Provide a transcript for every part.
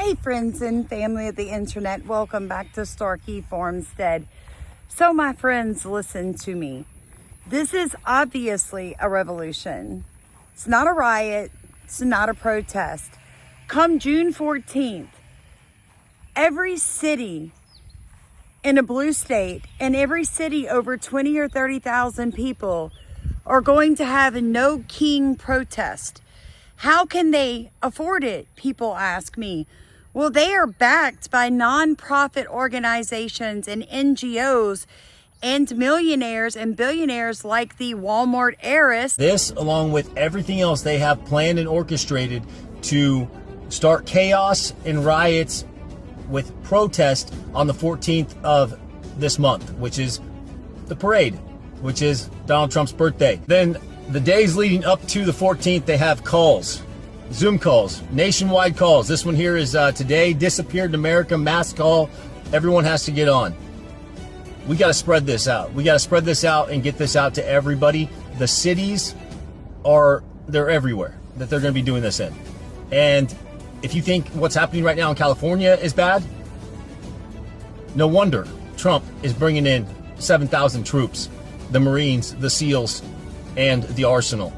Hey friends and family of the internet, welcome back to Starkey Farmstead. So my friends, listen to me. This is obviously a revolution. It's not a riot, it's not a protest. Come June 14th, every city in a blue state and every city over 20 or 30,000 people are going to have a no king protest. How can they afford it? People ask me. Well, they are backed by nonprofit organizations and NGOs and millionaires and billionaires like the Walmart heiress. This, along with everything else they have planned and orchestrated to start chaos and riots with protest on the 14th of this month, which is the parade, which is Donald Trump's birthday. Then the days leading up to the 14th, they have calls. Zoom calls, nationwide calls. This one here is today, disappeared in America, mass call. Everyone has to get on. We got to spread this out. We got to spread this out and get this out to everybody. The cities they're everywhere that they're going to be doing this in. And if you think what's happening right now in California is bad, no wonder Trump is bringing in 7,000 troops, the Marines, the SEALs, and the Arsenal.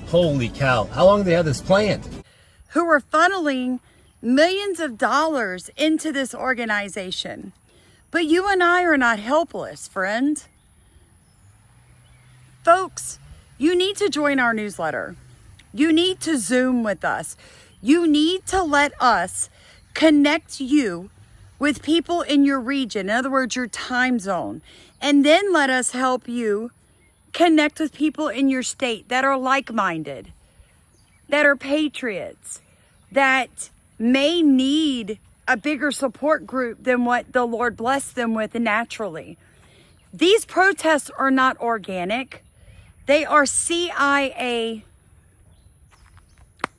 Holy cow. How long have they had this planned? Who are funneling millions of dollars into this organization. But you and I are not helpless, friend. Folks, you need to join our newsletter. You need to Zoom with us. You need to let us connect you with people in your region, in other words, your time zone. And then let us help you connect with people in your state that are like-minded, that are patriots, that may need a bigger support group than what the Lord blessed them with naturally. These protests are not organic. They are CIA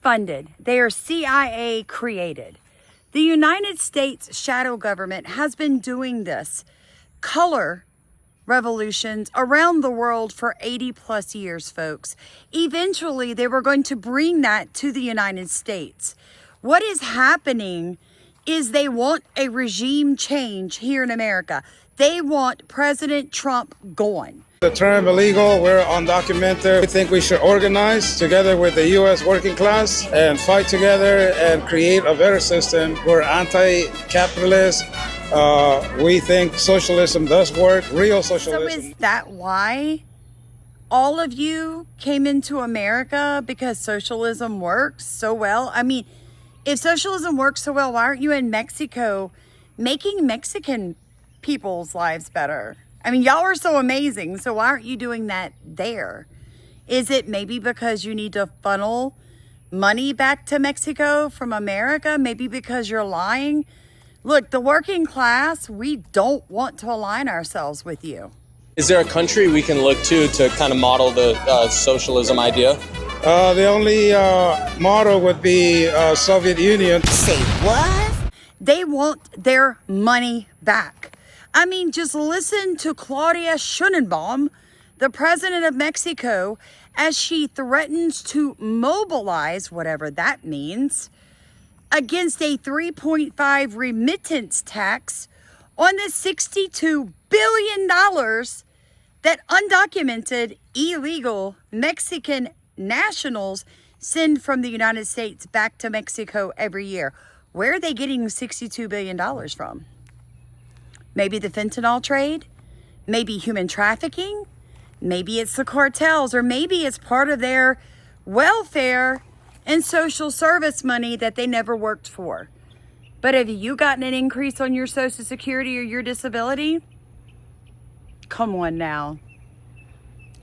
funded. They are CIA created. The United States shadow government has been doing this color revolutions around the world for 80 plus years, folks. Eventually, they were going to bring that to the United States. What is happening is they want a regime change here in America. They want President Trump gone. The term illegal, we're undocumented. We think we should organize together with the U.S. working class and fight together and create a better system. We're anti-capitalist. We think socialism does work, real socialism. So is that why all of you came into America? Because socialism works so well? I mean, if socialism works so well, why aren't you in Mexico making Mexican people's lives better? I mean, y'all are so amazing, so why aren't you doing that there? Is it maybe because you need to funnel money back to Mexico from America? Maybe because you're lying? Look, the working class, we don't want to align ourselves with you. Is there a country we can look to kind of model the socialism idea? The only model would be Soviet Union. Say what? They want their money back. I mean, just listen to Claudia Sheinbaum, the president of Mexico, as she threatens to mobilize, whatever that means, against a 3.5 remittance tax on the $62 billion that undocumented, illegal Mexican nationals send from the United States back to Mexico every year. Where are they getting $62 billion from? Maybe the fentanyl trade, maybe human trafficking, maybe it's the cartels, or maybe it's part of their welfare and social service money that they never worked for. But have you gotten an increase on your Social Security or your disability? Come on now.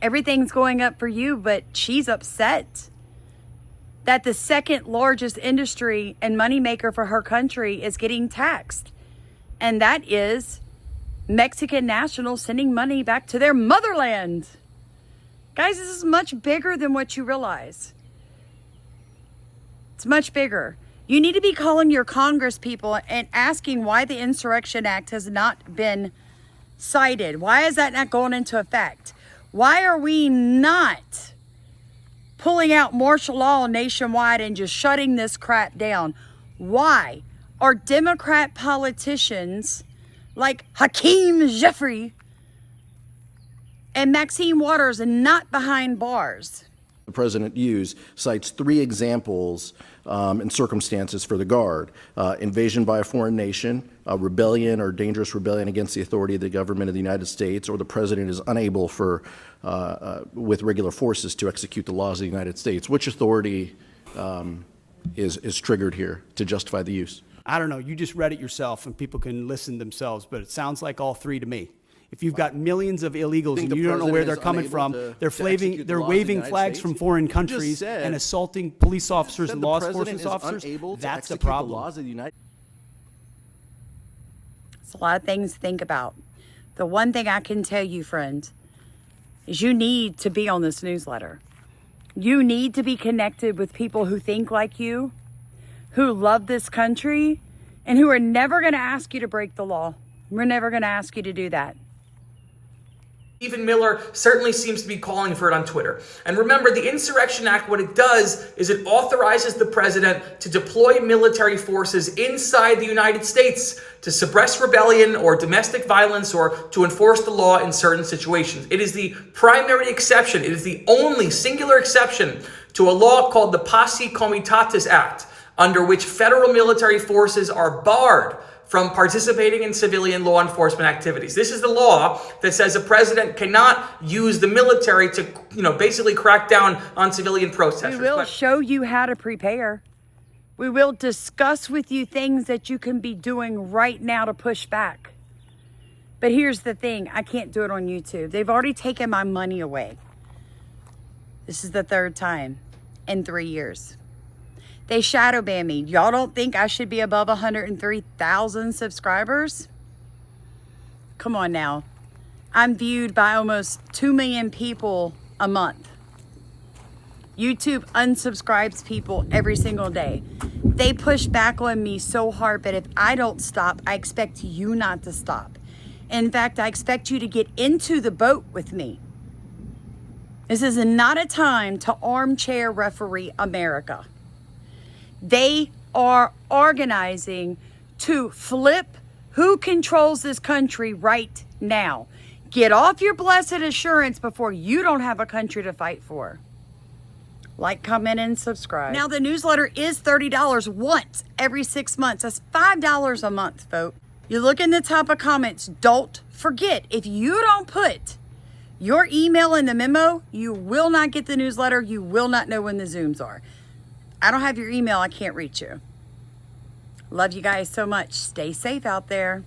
Everything's going up for you, but she's upset that the second largest industry and moneymaker for her country is getting taxed. And that is Mexican nationals sending money back to their motherland. Guys, this is much bigger than what you realize. It's much bigger. You need to be calling your Congress people and asking why the Insurrection Act has not been cited. Why is that not going into effect? Why are we not pulling out martial law nationwide and just shutting this crap down? Why are Democrat politicians like Hakeem Jeffrey and Maxine Waters not behind bars? The president cites 3 examples and circumstances for the Guard: invasion by a foreign nation, rebellion or dangerous rebellion against the authority of the government of the United States, or the president is unable with regular forces to execute the laws of the United States. Which authority is triggered here to justify the use? I don't know. You just read it yourself, and people can listen themselves, but it sounds like all 3 to me. If you've got millions of illegals and you don't know where they're coming from, they're waving flags from foreign countries and assaulting police officers and law enforcement officers, that's a problem. It's a lot of things to think about. The one thing I can tell you, friend, is you need to be on this newsletter. You need to be connected with people who think like you, who love this country, and who are never going to ask you to break the law. We're never going to ask you to do that. Stephen Miller certainly seems to be calling for it on Twitter. And remember, the Insurrection Act, what it does is it authorizes the president to deploy military forces inside the United States to suppress rebellion or domestic violence or to enforce the law in certain situations. It is the primary exception. It is the only singular exception to a law called the Posse Comitatus Act, under which federal military forces are barred from participating in civilian law enforcement activities. This is the law that says a president cannot use the military to, basically crack down on civilian protesters. We will show you how to prepare. We will discuss with you things that you can be doing right now to push back. But here's the thing, I can't do it on YouTube. They've already taken my money away. This is the 3rd time in 3 years. They shadow ban me. Y'all don't think I should be above 103,000 subscribers? Come on now. I'm viewed by almost 2 million people a month. YouTube unsubscribes people every single day. They push back on me so hard, but if I don't stop, I expect you not to stop. In fact, I expect you to get into the boat with me. This is not a time to armchair referee America. They are organizing to flip who controls this country right now. Get off your blessed assurance before you don't have a country to fight for. Like, comment, and subscribe. Now, the newsletter is $30 once every 6 months. That's $5 a month, folks. You look in the top of comments. Don't forget, if you don't put your email in the memo, you will not get the newsletter. You will not know when the Zooms are. I don't have your email. I can't reach you. Love you guys so much. Stay safe out there.